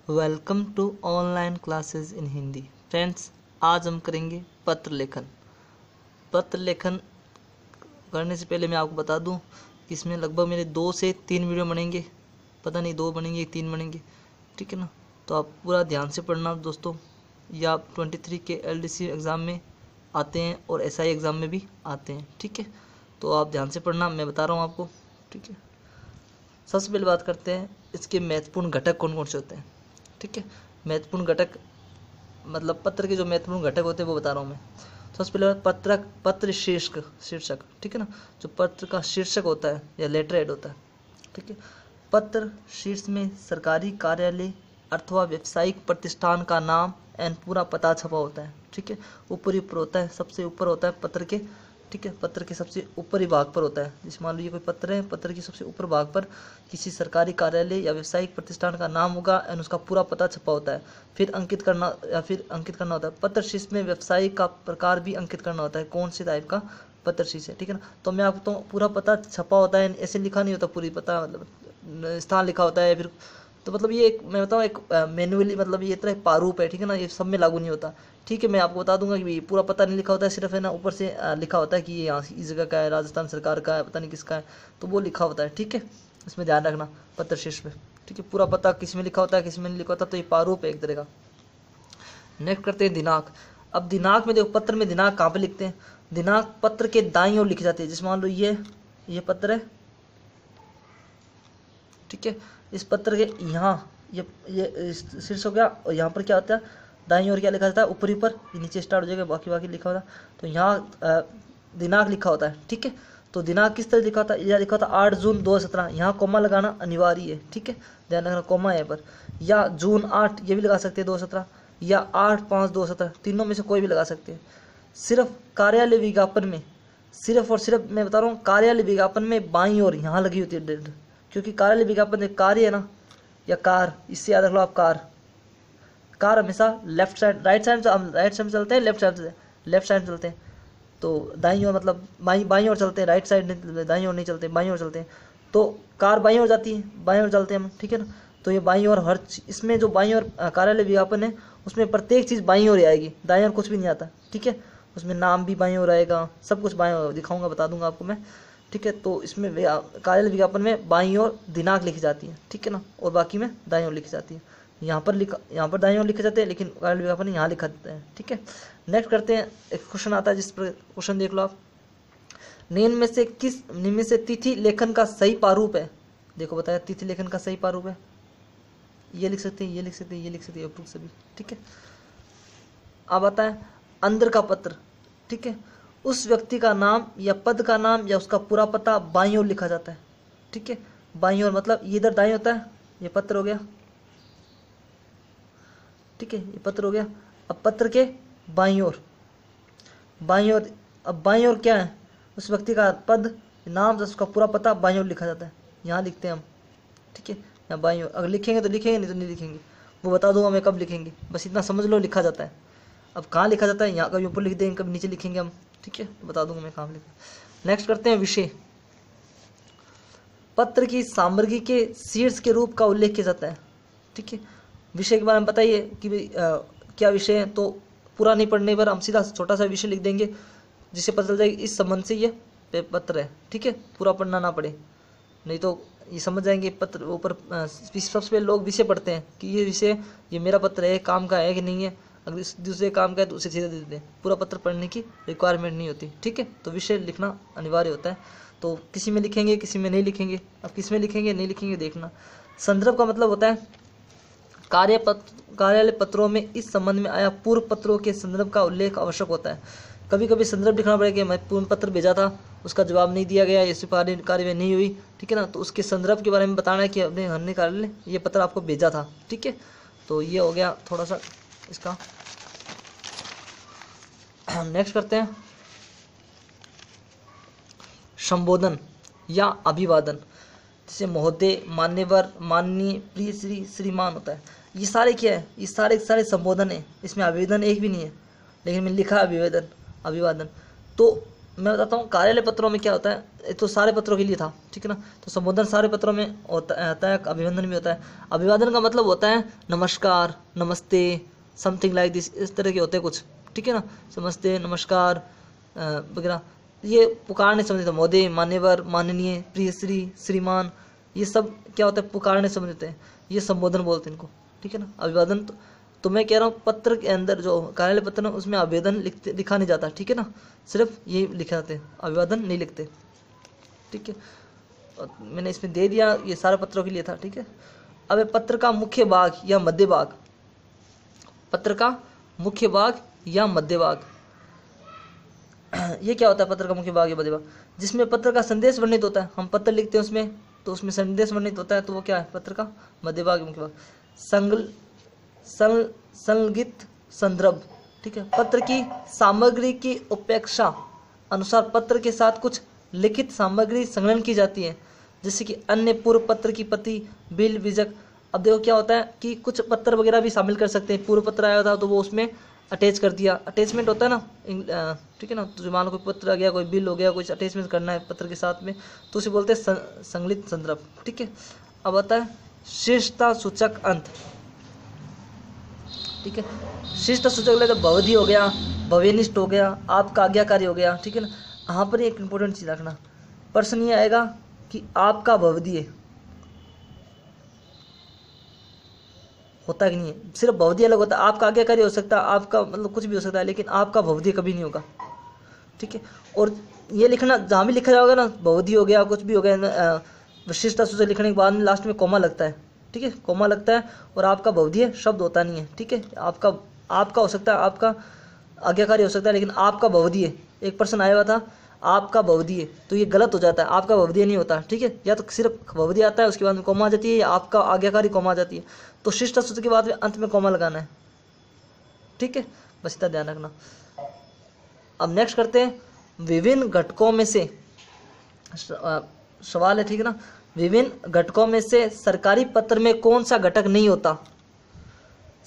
Welcome to online classes in Hindi. Friends, आज हम करेंगे पत्र लेखन। पत्र लेखन करने से पहले मैं आपको बता दूं कि इसमें लगभग मेरे 2 से 3 वीडियो बनेंगे। पता नहीं 2 बनेंगे 3 बनेंगे, ठीक है ना। तो आप पूरा ध्यान से पढ़ना दोस्तों। ये आप 23 के LDC एग्ज़ाम में आते हैं और SI एग्ज़ाम में भी आते हैं, ठीक है। तो आप ध्यान से पढ़ना, मैं बता रहा हूँ आपको, ठीक है। सबसे पहले बात करते हैं इसके महत्वपूर्ण घटक कौन कौन से होते हैं, ठीक है। महत्वपूर्ण घटक मतलब पत्र के जो महत्वपूर्ण घटक होते हैं वो बता रहा हूँ मैं। सबसे पहले पत्र शीर्षक, ठीक है ना। जो पत्र का शीर्षक होता है या लेटर हेड होता है, ठीक है। पत्र शीर्ष में सरकारी कार्यालय अथवा व्यावसायिक प्रतिष्ठान का नाम एंड पूरा पता छपा होता है, ठीक है। ऊपर होता है, सबसे ऊपर होता है पत्र के, ठीक है। पत्र के सबसे ऊपरी भाग पर होता है। जैसे मान लीजिए कोई पत्र है, पत्र के सबसे ऊपर भाग पर किसी सरकारी कार्यालय या व्यावसायिक प्रतिष्ठान का नाम होगा एंड उसका पूरा पता छपा होता है। फिर अंकित करना होता है। पत्र शीर्ष में व्यवसायिक का प्रकार भी अंकित करना होता है, कौन से टाइप का पत्र शीर्ष है, ठीक है ना। तो मैं आपको तो पूरा पता छपा होता है, ऐसे लिखा नहीं होता पूरी पता, मतलब स्थान लिखा होता है। फिर तो मतलब ये एक मैं बताऊँ एक मैनुअली, मतलब ये तरह प्रारूप है, ठीक है ना। ये सब में लागू नहीं होता, ठीक है। मैं आपको बता दूंगा कि पूरा पता नहीं लिखा होता है, सिर्फ है ना ऊपर से लिखा होता है कि ये यहाँ इस जगह का है, राजस्थान सरकार का है, पता नहीं किसका है, तो वो लिखा होता है, ठीक है। इसमें ध्यान रखना पत्र शीर्ष में, ठीक है। पूरा पता किस में लिखा होता है किस में नहीं लिखा होता, तो ये प्रारूप है एक तरह का। नेक्स्ट करते हैं दिनांक। अब दिनांक में देखो, पत्र में दिनांक कहाँ पे लिखते हैं? दिनांक पत्र के दाईं ओर लिखी जाती है। जैसे मान लो ये पत्र है, ठीक है। इस पत्र के यहाँ ये शीर्ष हो गया, और यहाँ पर क्या होता है, दाईं ओर क्या लिखा जाता है, ऊपरी पर, नीचे स्टार्ट हो जाएगा, बाकी लिखा होता है। तो यहाँ दिनांक लिखा होता है, ठीक है। तो दिनांक किस तरह लिखा होता है? यह लिखा होता है 8 जून 2017। यहाँ कोमा लगाना अनिवार्य है, ठीक है, ध्यान रखना, कोमा है पर। या जून 8 ये भी लगा सकते हैं 2017, या 8/5/2017, तीनों में से कोई भी लगा सकते हैं। सिर्फ कार्यालय विज्ञापन में, सिर्फ और सिर्फ मैं बता रहा हूँ, कार्यालय विज्ञापन में बाईं ओर यहाँ लगी होती है डेट, क्योंकि कार्यालय विज्ञापन एक कार्य है ना, या कार, इससे याद रख लो आप। कार हमेशा लेफ्ट साइड, राइट साइड से चलते हैं, लेफ्ट साइड चलते हैं। तो दाईं ओर मतलब बाईं ओर चलते हैं, राइट साइड दाईं ओर नहीं चलते, बाईं ओर चलते हैं। तो कार बाईं ओर जाती है, बाईं ओर चलते हैं हम, ठीक है ना। तो ये बाईं ओर हर इसमें जो बाईं ओर कार्यालय विज्ञापन है उसमें प्रत्येक चीज़ बाईं ओर आएगी, दाईं ओर कुछ भी नहीं आता, ठीक है। उसमें नाम भी बाईं ओर आएगा, सब कुछ बाईं ओर दिखाऊंगा, बता दूंगा आपको मैं, ठीक है। तो इसमें कार्यालय विज्ञापन में बाईं ओर दिनांक लिखी जाती है, ठीक है ना, और बाकी में दाईं ओर लिखी जाती है। यहाँ पर दाईं ओर लिखे जाते हैं, लेकिन कार्यालय विज्ञापन यहाँ लिखा जाता है, ठीक है। नेक्स्ट करते हैं, एक क्वेश्चन आता है, जिस पर क्वेश्चन देख लो आप। निम्न में से तिथि लेखन का सही प्रारूप है? देखो बताया, तिथि लेखन का सही प्रारूप है, ये लिख सकते हैं, ये लिख सकते हैं, ये लिख सकते हैं, अप्रूव सभी, ठीक है। अब आता है अंदर का पत्र, ठीक है। उस व्यक्ति का नाम या पद का नाम या उसका पूरा पता बाईं ओर लिखा जाता है, ठीक है। बाईं ओर मतलब ये इधर दाईं होता है, ये पत्र हो गया, ठीक है, ये पत्र हो गया। अब पत्र के बाईं ओर, अब बाईं ओर क्या है, उस व्यक्ति का पद, नाम, उसका पूरा पता बाईं ओर लिखा जाता है, यहाँ लिखते हैं हम, ठीक है। यहाँ बाईं ओर अगर लिखेंगे तो लिखेंगे, नहीं तो नहीं लिखेंगे, वो बता दूंगा मैं कब लिखेंगे, बस इतना समझ लो, लिखा जाता है। अब कहाँ लिखा जाता है? यहाँ कभी ऊपर लिख देंगे, कभी नीचे लिखेंगे हम, ठीक है, तो बता दूंगा मैं कहाँ लिखा। नेक्स्ट करते हैं विषय। पत्र की सामग्री के शीर्ष के रूप का उल्लेख किया जाता है, ठीक है। विषय के बारे में बताइए कि क्या विषय है, तो पूरा नहीं पढ़ने पर हम सीधा छोटा सा विषय लिख देंगे, जिससे पता चल जाएगा इस संबंध से ये पत्र है, ठीक है। पूरा पढ़ना ना पड़े, नहीं तो ये समझ जाएंगे पत्र ऊपर। सबसे पहले लोग विषय पढ़ते हैं कि ये विषय, ये मेरा पत्र है, काम का है कि नहीं है। अगर इस दूसरे काम का है तो उसे सीधे दे देते हैं, पूरा पत्र पढ़ने की रिक्वायरमेंट नहीं होती, ठीक है। तो विषय लिखना अनिवार्य होता है, तो किसी में लिखेंगे किसी में नहीं लिखेंगे। अब किस में लिखेंगे नहीं लिखेंगे देखना। संदर्भ का मतलब होता है कार्यालय पत्रों में इस संबंध में आया पूर्व पत्रों के संदर्भ का उल्लेख आवश्यक होता है। कभी कभी संदर्भ लिखना पड़ेगा, मैं पूर्ण पत्र भेजा था, उसका जवाब नहीं दिया गया, ऐसी कार्यवाही नहीं हुई, ठीक है ना, तो उसके संदर्भ के बारे में बताना है कि अपने हमने कार्यालय ये पत्र आपको भेजा था, ठीक है। तो ये हो गया थोड़ा सा इसका। नेक्स्ट करते हैं संबोधन या अभिवादन। जैसे महोदय, मान्यवर, माननीय, प्रिय, श्री, श्रीमान होता है। ये सारे क्या है? ये सारे संबोधन है, इसमें आवेदन एक भी नहीं है, लेकिन मैंने लिखा अभिवादन। तो मैं बताता हूँ कार्यालय पत्रों में क्या होता है। ये तो सारे पत्रों के लिए था, ठीक है ना। तो संबोधन सारे पत्रों में होता है, अभिवादन भी होता है। अभिवादन का मतलब होता है नमस्कार, नमस्ते, समथिंग लाइक दिस, इस तरह के होते हैं कुछ, ठीक है ना। नमस्ते, नमस्कार वगैरह, ये पुकारने संबंधित है। महोदय, मान्यवर, माननीय, प्रिय श्री, श्रीमान, ये सब क्या होता है, पुकारने संबंधित है। ये संबोधन बोलते हैं इनको, ठीक है ना। अभिवादन तो मैं कह रहा हूँ पत्र के अंदर जो कार्यालय पत्र है उसमें आवेदन लिखा नहीं जाता, ठीक है ना। सिर्फ ये लिखे जाते हैं, अभिवादन नहीं लिखते, ठीक है। मैंने इसमें दे दिया, ये सारे पत्रों के लिए था, ठीक है। अब पत्र का मुख्य भाग या मध्य भाग, पत्र का मुख्य भाग या मध्य भाग, ये क्या होता है पत्र का मुख्य भाग या मध्य भाग? जिसमें पत्र का संदेश वर्णित होता है, हम पत्र लिखते हैं उसमें, तो उसमें संदेश वर्णित होता है, तो वो क्या है, पत्र का मध्य भाग मुख्य भाग। संलिखित संदर्भ, ठीक है। पत्र की सामग्री की उपेक्षा अनुसार पत्र के साथ कुछ लिखित सामग्री संलग्न की जाती है, जैसे कि अन्य पूर्व पत्र की प्रति, बिल, बीजक। अब देखो क्या होता है कि कुछ पत्र वगैरह भी शामिल कर सकते हैं। पूर्व पत्र आया था तो वो उसमें अटैच कर दिया, अटैचमेंट होता है ना, ठीक है ना। तो मान लो कोई पत्र आ गया, कोई बिल हो गया, कुछ अटैचमेंट करना है पत्र के साथ में, तो उसे बोलते हैं संलिखित संदर्भ, ठीक है। अब आता है शिष्टता सूचक अंत, ठीक है। शिष्ट सूचक ले तो भवधि हो गया, भव्यनिष्ठ हो गया, आपका आज्ञाकारी हो गया, ठीक है ना। यहाँ पर एक इंपॉर्टेंट चीज रखना, प्रश्न ये आएगा कि आपका भवधि होता कि नहीं है। सिर्फ भवधि अलग होता है, आपका आज्ञाकारी हो सकता है, आपका मतलब कुछ भी हो सकता है, लेकिन आपका भवधि कभी नहीं होगा, ठीक है। और ये लिखना जहाँ भी लिखा जाएगा ना, भवधि हो गया, कुछ भी हो गया, विशिष्टता सूचक लिखने के बाद में लास्ट में कोमा लगता है, ठीक है, कोमा लगता है। और आपका भवधीय शब्द होता नहीं है, ठीक है। आपका हो सकता है, आपका आज्ञाकारी हो सकता है, लेकिन आपका भवधीय, एक पर्सन आया हुआ था आपका भवधीय, तो ये गलत हो जाता है, आपका भवधीय नहीं होता, ठीक है। या तो सिर्फ भवधीय आता है, उसके बाद में कोमा आ जाती है, या आपका आज्ञाकारी कोमा आ जाती है। तो शिष्ट सूचक के बाद में अंत में कोमा लगाना है, ठीक है, बस इतना ध्यान रखना। अब नेक्स्ट करते हैं, विभिन्न घटकों में से सवाल है, ठीक है ना। विभिन्न घटकों में से सरकारी पत्र में कौन सा घटक नहीं होता?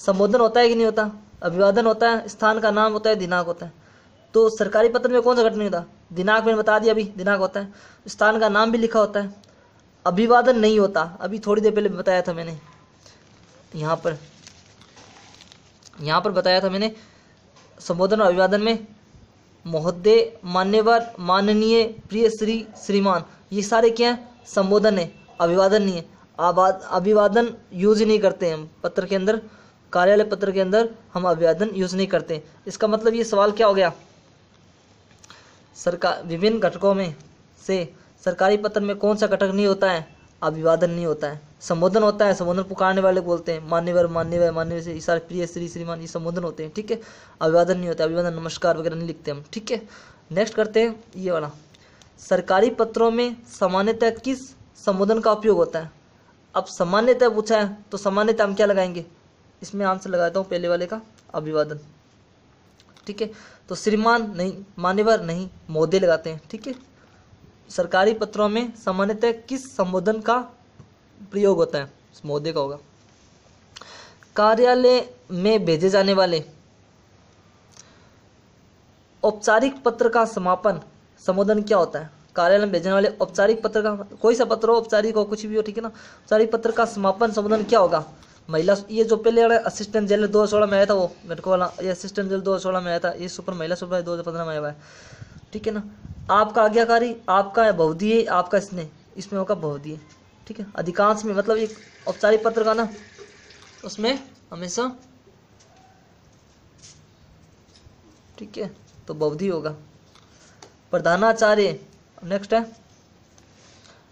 संबोधन होता है कि नहीं होता, अभिवादन होता है, स्थान का नाम होता है, दिनांक होता है। तो सरकारी पत्र में कौन सा घटक नहीं होता? दिनांक मैंने बता दिया, अभी दिनांक होता है, स्थान का नाम भी लिखा होता है, अभिवादन नहीं होता, अभी थोड़ी देर पहले बताया था मैंने, यहाँ पर बताया था मैंने। संबोधन और अभिवादन में महोदय, मान्यवर, माननीय, प्रिय श्री, श्रीमान, ये सारे क्या है, संबोधन है, अभिवादन नहीं है। अभिवादन यूज ही नहीं करते हम पत्र के अंदर, कार्यालय पत्र के अंदर हम अभिवादन यूज नहीं करते। इसका मतलब ये सवाल क्या हो गया, सरकार विभिन्न घटकों में से सरकारी पत्र में कौन सा घटक नहीं होता है? अभिवादन नहीं होता है। संबोधन होता है, संबोधन पुकारने वाले बोलते हैं, मान्यवर, मान्यवर, मान्यवर से इशारे, प्रिय श्री, श्रीमान, ये संबोधन होते हैं, ठीक है। अभिवादन नहीं होता, अभिवादन नमस्कार वगैरह नहीं लिखते हम, ठीक है। नेक्स्ट करते हैं ये वाला, सरकारी पत्रों में सामान्यतः किस संबोधन का उपयोग होता है? अब सामान्यतः पूछा है तो सामान्यतः हम क्या लगाएंगे, इसमें आंसर लगाता हूँ पहले वाले का, अभिवादन, ठीक है। तो श्रीमान नहीं, मान्यवर नहीं, महोदय लगाते हैं, ठीक है। सरकारी पत्रों में सामान्यतः किस संबोधन का प्रयोग होता है? महोदय का होगा। कार्यालय में भेजे जाने वाले औपचारिक पत्र का समापन संबोधन क्या होता है? कार्यालय में भेजने वाले औपचारिक पत्र का, कोई सा पत्र हो, औपचारिक हो, कुछ भी हो, ठीक है ना। औपचारिक पत्र का समापन संबोधन क्या होगा? महिला, ये जो पहले वाला असिस्टेंट जेलर 2016 में आया था, वो मेरे को वाला, ये असिस्टेंट जेलर 2016 में आया था, ये सुपर महिला सुपर 2015 में आया हुआ है, ठीक है ना। आपका आज्ञाकारी, आपका भवधीय, आपका स्नेह, इसमें होगा भवधीय, ठीक है। अधिकांश में मतलब एक औपचारिक पत्र का ना, उसमें हमेशा, ठीक है, तो भवधीय होगा। प्रधानाचार्य नेक्स्ट है,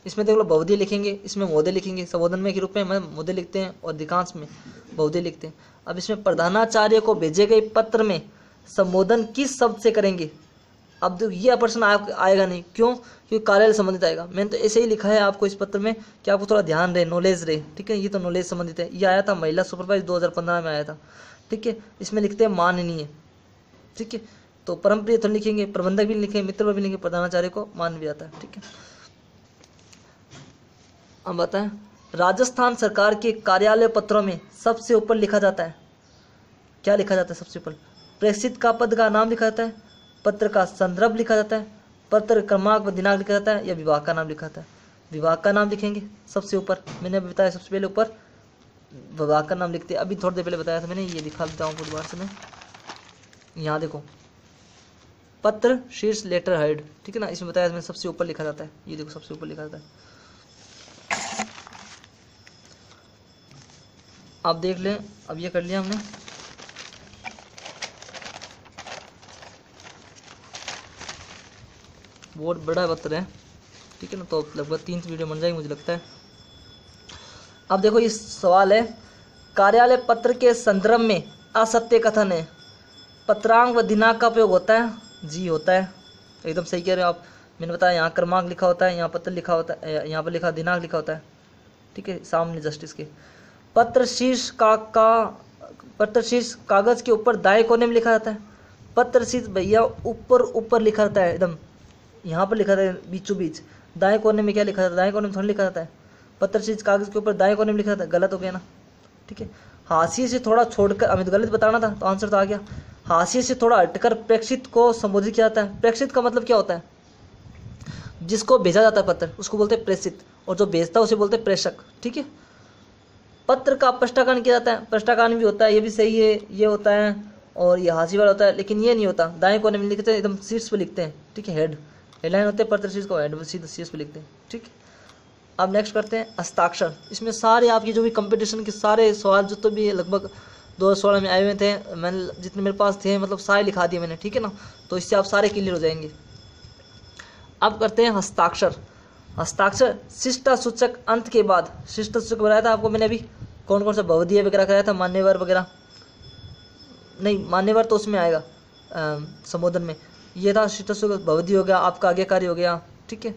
इसमें देख लो भवधीय लिखेंगे, इसमें महोदय लिखेंगे, संबोधन में के रूप में महोदय लिखते हैं और अधिकांश में भवधीय लिखते हैं। अब इसमें प्रधानाचार्य को भेजे गए पत्र में संबोधन किस शब्द से करेंगे? अब देखो ये प्रश्न आएगा नहीं, क्यों? क्योंकि कार्यालय संबंधित आएगा। मैंने तो ऐसे ही लिखा है आपको इस पत्र में कि आपको थोड़ा ध्यान रहे, नॉलेज रहे, ठीक है। ये तो नॉलेज संबंधित है, ये आया था महिला सुपरवाइज 2015 में आया था, ठीक है। इसमें लिखते हैं माननीय, ठीक है। तो परमप्रिय तो लिखेंगे, प्रबंधक भी लिखेंगे, मित्र भी लिखेंगे, प्रधानाचार्य को मान भी आता है, ठीक है। अब बताएं, राजस्थान सरकार के कार्यालय पत्रों में सबसे ऊपर लिखा जाता है, क्या लिखा जाता है सबसे ऊपर? प्रेषित का पद का नाम लिखा जाता है, पत्र का संदर्भ लिखा जाता है, पत्र क्रमांक व दिनांक लिखा जाता है या विभाग का नाम लिखा जाता है? विभाग का नाम लिखेंगे सबसे ऊपर, मैंने अभी बताया सबसे पहले ऊपर विभाग का नाम लिखते हैं। अभी थोड़ी देर पहले बताया था मैंने, ये दिखा देता हूँ दोबारा से मैं। यहाँ देखो पत्र शीर्ष लेटर हेड, ठीक है ना, इसमें बताया मैंने सबसे ऊपर लिखा जाता है। ये देखो सबसे ऊपर लिखा जाता है। आप देख लें, अब ये कर लिया हमने। बहुत बड़ा पत्र है, ठीक है ना, तो लगभग 3 वीडियो बन जाएगी मुझे लगता है। अब देखो ये सवाल है, कार्यालय पत्र के संदर्भ में असत्य कथन है, पत्रांक व दिनांक का उपयोग होता है? जी होता है, एकदम सही कह रहे हो आप। मैंने बताया यहाँ क्रमांक लिखा होता है, यहाँ पत्र लिखा होता है, यहाँ पर लिखा दिनांक लिखा होता है, ठीक है, सामने जस्टिस के। पत्र शीर्ष कागज के ऊपर दाएं कोने में लिखा जाता है। पत्र शीर्ष भैया ऊपर लिखा जाता है, एकदम यहाँ पर लिखा जाता है बीचों बीच। दाएं कोने में क्या लिखा जाता है? दाएं कोने में थोड़ा लिखा जाता है। पत्र शीर्ष कागज के ऊपर दाएं कोने में लिखा जाता है, गलत हो गया ना, ठीक है। हाशिए से थोड़ा छोड़कर, हमें तो गलत बताना था तो आंसर तो आ गया। हाशिए से थोड़ा हटकर प्रेषित को संबोधित किया जाता है। प्रेषित का मतलब क्या होता है? जिसको भेजा जाता है पत्र उसको बोलते हैं प्रेषित, और जो भेजता है उसे बोलते हैं प्रेषक, ठीक है। पत्र का पृष्ठाकरण किया जाता है, पृष्ठाकरण भी होता है, ये भी सही है, ये होता है, और ये हाशिए वाला होता है, लेकिन ये नहीं होता। दाएं कोने में लिखते हैं, एकदम शीर्ष पे लिखते हैं, ठीक है, हेडलाइन होते हैं, पत्र शीर्ष को हेड सीधे शीर्ष पे लिखते हैं, ठीक है। अब नेक्स्ट करते हैं हस्ताक्षर। इसमें सारे आपकी जो भी कंपटीशन के सारे सवाल जो तो भी लगभग 2016 में आए हुए थे, मैंने जितने मेरे पास थे मतलब सारे लिखा दिए मैंने, ठीक है ना, तो इससे आप सारे क्लियर हो जाएंगे। अब करते हैं हस्ताक्षर। हस्ताक्षर शिष्टा सूचक अंत के बाद, शिष्टा सूचक बताया था आपको मैंने अभी, कौन कौन सा भवदीय वगैरह कराया था, मान्यवर वगैरह नहीं, मान्यवर तो उसमें आएगा संबोधन में, ये था शिष्टा सूचक, भवदीय हो गया, आपका आज्ञाकारी हो गया, ठीक है।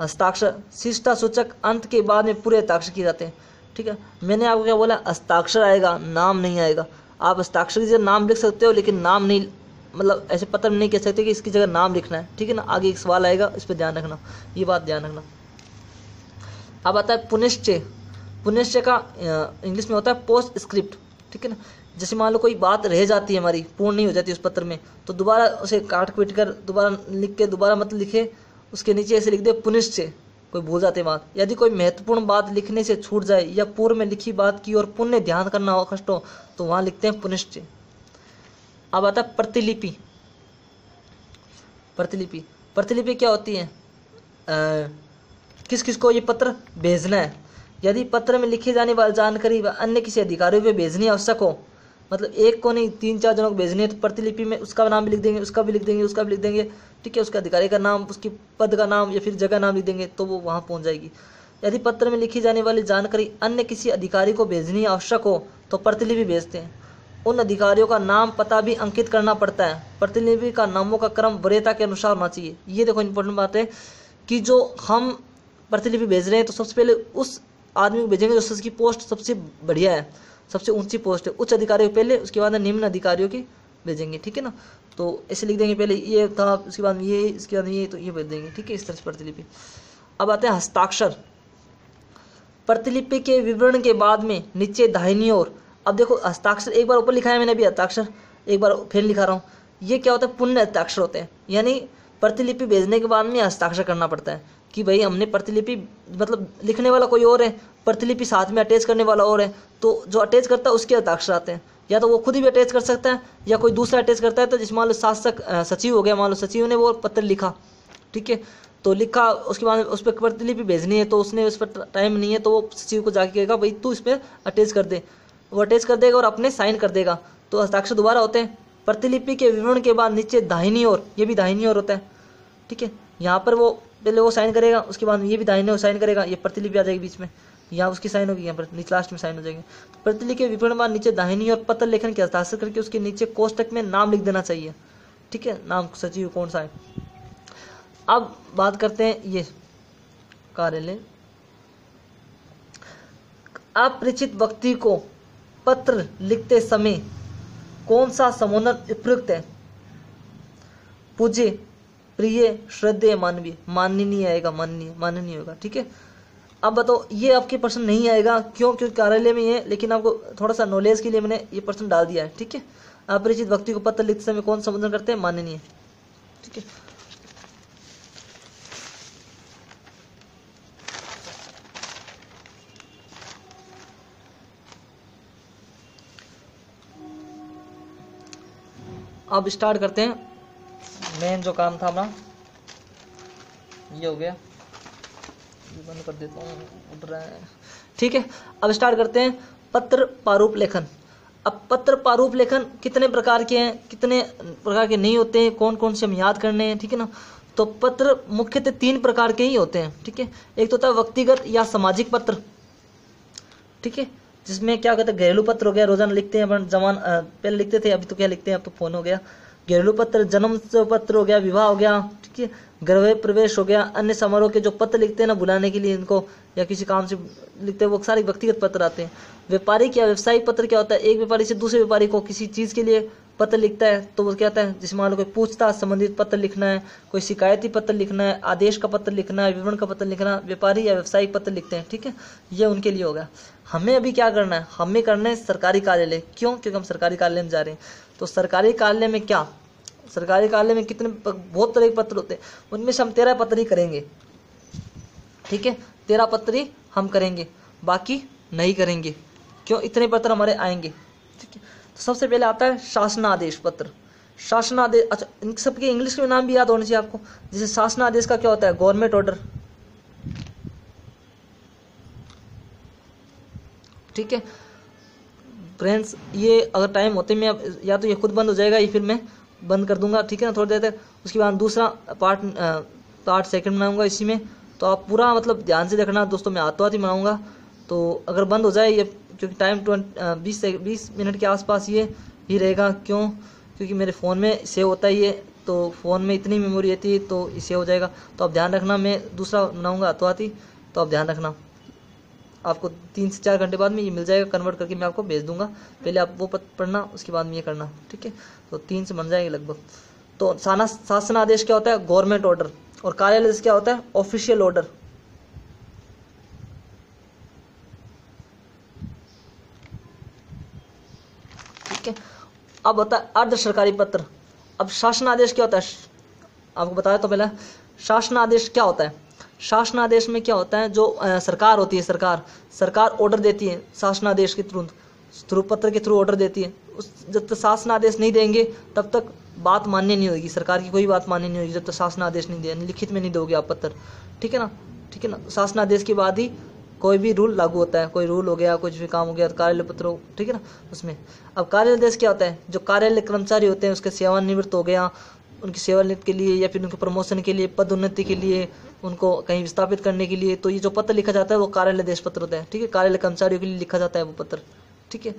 हस्ताक्षर शिष्टा सूचक अंत के बाद में पूरे हस्ताक्षर किए जाते हैं, ठीक है। मैंने आपको क्या बोला? हस्ताक्षर आएगा, नाम नहीं आएगा। आप हस्ताक्षर की जगह नाम लिख सकते हो, लेकिन नाम नहीं, मतलब ऐसे पत्र में नहीं कह सकते कि इसकी जगह नाम लिखना है, ठीक है ना। आगे एक सवाल आएगा, इस पर ध्यान रखना, ये बात ध्यान रखना। अब आता है पुनश्चय। पुनश्चय का इंग्लिश में होता है पोस्ट स्क्रिप्ट, ठीक है ना। जैसे मान लो कोई बात रह जाती है हमारी, पूर्ण नहीं हो जाती उस पत्र में, तो दोबारा उसे काट पीट कर दोबारा लिख के, दोबारा मत लिखे, उसके नीचे ऐसे लिख दे पुनश्चय, कोई भूल जाते बात। यदि कोई महत्वपूर्ण बात लिखने से छूट जाए या पूर्व में लिखी बात की और पुण्य ध्यान करना हो, कष्ट हो, तो वहाँ लिखते हैं पुनश्चय। अब आता है प्रतिलिपि। प्रतिलिपि, प्रतिलिपि क्या होती है? किस किस को ये पत्र भेजना है? यदि पत्र में लिखी जाने वाली जानकारी व अन्य किसी अधिकारियों पे भेजनी आवश्यक हो, मतलब एक को नहीं 3-4 जनों को भेजनी है, तो प्रतिलिपि में उसका नाम भी लिख देंगे, उसका भी लिख देंगे, उसका भी लिख देंगे, ठीक है। उसके अधिकारी का नाम, उसकी पद का नाम या फिर जगह नाम लिख देंगे, तो वो वहाँ पहुँच जाएगी। यदि पत्र में लिखी जाने वाली जानकारी अन्य किसी अधिकारी को भेजनी आवश्यक हो, तो प्रतिलिपि भेजते हैं। उन अधिकारियों का नाम पता भी अंकित करना पड़ता है। प्रतिलिपि का नामों का क्रम वरीयता के अनुसार होना चाहिए। ये देखो इंपॉर्टेंट बात है कि जो हम प्रतिलिपि भेज रहे हैं, तो सबसे पहले उस आदमी को भेजेंगे जिसकी पोस्ट सबसे बढ़िया है, सबसे ऊंची पोस्ट है, उच्च अधिकारियों पहले, उसके बाद निम्न अधिकारियों की भेजेंगे, ठीक है ना। तो ऐसे लिख देंगे, पहले ये था, उसके बाद ये, इसके बाद ये, तो ये भेज देंगे, ठीक है, इस तरह से प्रतिलिपि। अब आते हैं हस्ताक्षर। प्रतिलिपि के विवरण के बाद में नीचे दाहिनी ओर, अब देखो हस्ताक्षर एक बार ऊपर लिखा है मैंने अभी, हस्ताक्षर एक बार फिर लिखा रहा हूँ। ये क्या होता है? पुण्य हस्ताक्षर होते हैं, यानी प्रतिलिपि भेजने के बाद में हस्ताक्षर करना पड़ता है कि भाई हमने प्रतिलिपि, मतलब लिखने वाला कोई और है, प्रतिलिपि साथ में अटैच करने वाला और है, तो जो अटैच करता है उसके हस्ताक्षर आते हैं। या तो वो खुद ही अटैच कर सकता है या कोई दूसरा अटैच करता है। तो जिस मान लो शासक सचिव हो गया, मान लो सचिव ने वो पत्र लिखा, ठीक है, तो लिखा, उसके बाद उस पर प्रतिलिपि भेजनी है, तो उसने उस पर टाइम नहीं है, तो वो सचिव को जाके कहेगा भाई तू इस पर अटैच कर दे, वो अटैच कर देगा और अपने साइन कर देगा, तो हस्ताक्षर दोबारा होते हैं। प्रतिलिपि के विवरण के बाद नीचे दाहिनी ओर, ये भी दाहिनी ओर होता है, ठीक है, यहाँ पर वो पहले वो साइन करेगा, उसके बाद ये भी दाहिने ओर साइन करेगा, ये प्रतिलिपि आ जाएगी बीच में, यहाँ उसकी साइन होगी, यहाँ पर नीचे लास्ट में साइन हो जाएगी। प्रतिलिपि के विवरण बाद नीचे दाहिनी ओर पत्र लेखन के हस्ताक्षर करके उसके नीचे कोष्टक में नाम लिख देना चाहिए, ठीक है, नाम सचिव कौन सा है। अब बात करते हैं ये कार्यालय। अपरिचित व्यक्ति को पत्र लिखते समय कौन सा संबोधन उपयुक्त है? पूज्य, प्रिय, श्रद्धेय, मानवीय। माननीय नहीं आएगा, माननीय होगा, ठीक है। अब बताओ, ये आपके प्रश्न नहीं आएगा, क्यों? क्योंकि कार्यालय में है, लेकिन आपको थोड़ा सा नॉलेज के लिए मैंने ये प्रश्न डाल दिया है, ठीक है। अपरिचित व्यक्ति को पत्र लिखते समय कौन संबोधन करते हैं? माननीय, ठीक है। अब स्टार्ट करते हैं। मेन जो काम था हमारा ये हो गया, ये बंद कर देता हूँ, उठ रहा है। ठीक है, अब स्टार्ट करते हैं पत्र प्रारूप लेखन। अब पत्र प्रारूप लेखन कितने प्रकार के हैं, कितने प्रकार के नहीं होते हैं, कौन कौन से हम याद करने हैं, ठीक है ना। तो पत्र मुख्यतः 3 प्रकार के ही होते हैं, ठीक है। एक तो होता है व्यक्तिगत या सामाजिक पत्र, ठीक है, जिसमें क्या कहते हैं घरेलू पत्र हो गया, रोजाना लिखते हैं अपन, पहले लिखते थे, अभी तो क्या लिखते हैं, अब तो फोन हो गया। घरेलू पत्र, जन्म पत्र हो गया, विवाह हो गया, ठीक है, गृह प्रवेश हो गया, अन्य समारोह के जो पत्र लिखते हैं ना बुलाने के लिए इनको, या किसी काम से लिखते हैं, वो सारे व्यक्तिगत पत्र आते हैं। व्यापारिक या व्यवसायिक पत्र क्या होता है, एक व्यापारी से दूसरे व्यापारी को किसी चीज के लिए पत्र लिखता है, तो वो क्या होता है, जिसमें मान लो कोई पूछताछ संबंधित पत्र लिखना है, कोई शिकायती पत्र लिखना है, आदेश का पत्र लिखना है, विवरण का पत्र लिखना, व्यापारी या व्यवसायिक पत्र लिखते हैं, ठीक है, ये उनके लिए होगा। हमें अभी क्या करना है, हमें करना है सरकारी कार्यालय। क्यों? क्योंकि हम सरकारी कार्यालय में जा रहे हैं। तो सरकारी कार्यालय में क्या, सरकारी कार्यालय में कितने बहुत तरह के पत्र होते हैं, उनमें से हम 13 पत्र ही करेंगे, ठीक है, 13 पत्र ही हम करेंगे, बाकी नहीं करेंगे। क्यों? इतने पत्र हमारे आएंगे, ठीक है। तो सबसे पहले आता है शासनादेश पत्र। शासनादेश, अच्छा इन सबके इंग्लिश के नाम भी याद होने चाहिए आपको। जैसे शासनादेश का क्या होता है, गवर्नमेंट ऑर्डर, ठीक है फ्रेंड्स। ये अगर टाइम होते मैं या तो ये खुद बंद हो जाएगा या फिर मैं बंद कर दूंगा, ठीक है ना, थोड़ी देर तक। उसके बाद दूसरा पार्ट सेकंड बनाऊंगा इसी में, तो आप पूरा मतलब ध्यान से देखना दोस्तों, मैं हाथों हाथ ही बनाऊंगा। तो अगर बंद हो जाए ये, क्योंकि टाइम 20 मिनट के आसपास ये ही रहेगा। क्यों? क्योंकि मेरे फ़ोन में सेव होता है ये, तो फ़ोन में इतनी मेमोरी रहती है तो ये सेव हो जाएगा। तो आप ध्यान रखना, मैं दूसरा बनाऊंगा हाथों हाथ ही, तो आप ध्यान रखना। आपको 3 से 4 घंटे बाद में ये मिल जाएगा, कन्वर्ट करके मैं आपको भेज दूंगा। पहले आप वो पढ़ना, उसके बाद में ये करना, ठीक है। तो 3 से बन जाएंगे लगभग। तो शासन आदेश क्या होता है, गवर्नमेंट ऑर्डर। और कार्यालय क्या होता है, ऑफिशियल ऑर्डर। ठीक है, अब होता है अर्ध सरकारी पत्र। अब शासन आदेश क्या होता है, आपको बताया तो पहले। शासन आदेश क्या होता है, शासन आदेश में क्या होता है, जो सरकार होती है, सरकार ऑर्डर देती है शासन आदेश के थ्रू पत्र के थ्रू ऑर्डर देती है। जब तक शासन आदेश नहीं देंगे तब तक बात मान्य नहीं होगी, सरकार की कोई बात मान्य नहीं होगी जब तक शासन आदेश नहीं दे, लिखित में नहीं दोगे आप पत्र, ठीक है ना, ठीक है ना। शासन आदेश के बाद ही कोई भी रूल लागू होता है, कोई रूल हो गया, कुछ भी काम हो गया, कार्यालय पत्र हो, ठीक है ना, उसमें। अब कार्यालय आदेश क्या होता है, जो कार्यालय कर्मचारी होते हैं उसके सेवानिवृत्त हो गया, उनकी सेवानिवृत्त के लिए या फिर उनके प्रमोशन के लिए, पदोन्नति के लिए, उनको कहीं विस्थापित करने के लिए, तो ये जो पत्र लिखा जाता है वो कार्यालय आदेश पत्र होता है, ठीक है। कार्यालय कर्मचारियों के लिए लिखा जाता है वो पत्र, ठीक है।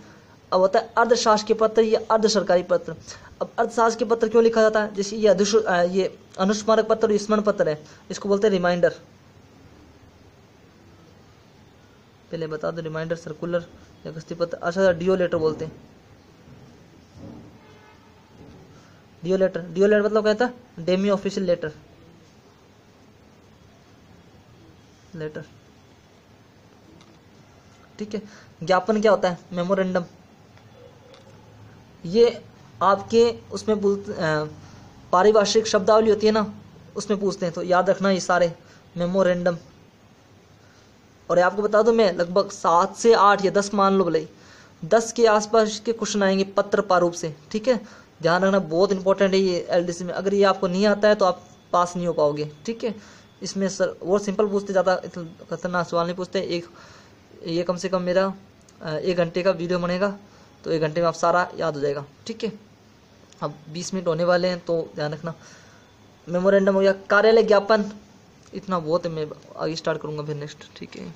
अब होता है अर्धशासकीय पत्र या अर्ध सरकारी पत्र। अब अर्धशासकीय पत्र क्यों लिखा जाता है, जैसे ये अनुस्मारक पत्र और स्मरण पत्र है, इसको बोलते हैं रिमाइंडर। पहले बता दो, रिमाइंडर, सर्कुलर या गस्ती पत्र। अच्छा, डीओ लेटर बोलते हैं, डीओ लेटर मतलब कहता है डेमी ऑफिशियल लेटर, ठीक है। ज्ञापन क्या होता है, मेमोरेंडम। ये आपके उसमें पारिभाषिक शब्दावली होती है ना, उसमें पूछते हैं, तो याद रखना ये सारे मेमोरेंडम। और आपको बता दूं मैं, लगभग 7 से 8 या 10 मान लो भले 10 के आसपास के क्वेश्चन आएंगे पत्र प्रारूप से, ठीक है। ध्यान रखना, बहुत इंपॉर्टेंट है ये एलडीसी में। अगर ये आपको नहीं आता है तो आप पास नहीं हो पाओगे, ठीक है। इसमें सर वो सिंपल पूछते, ज़्यादा खतरनाक सवाल नहीं पूछते। ये कम से कम मेरा 1 घंटे का वीडियो बनेगा, तो 1 घंटे में आप सारा याद हो जाएगा, ठीक है। अब 20 मिनट होने वाले हैं, तो ध्यान रखना। मेमोरेंडम हो गया, कार्यालय ज्ञापन, इतना बहुत है, मैं आगे स्टार्ट करूँगा फिर नेक्स्ट, ठीक है।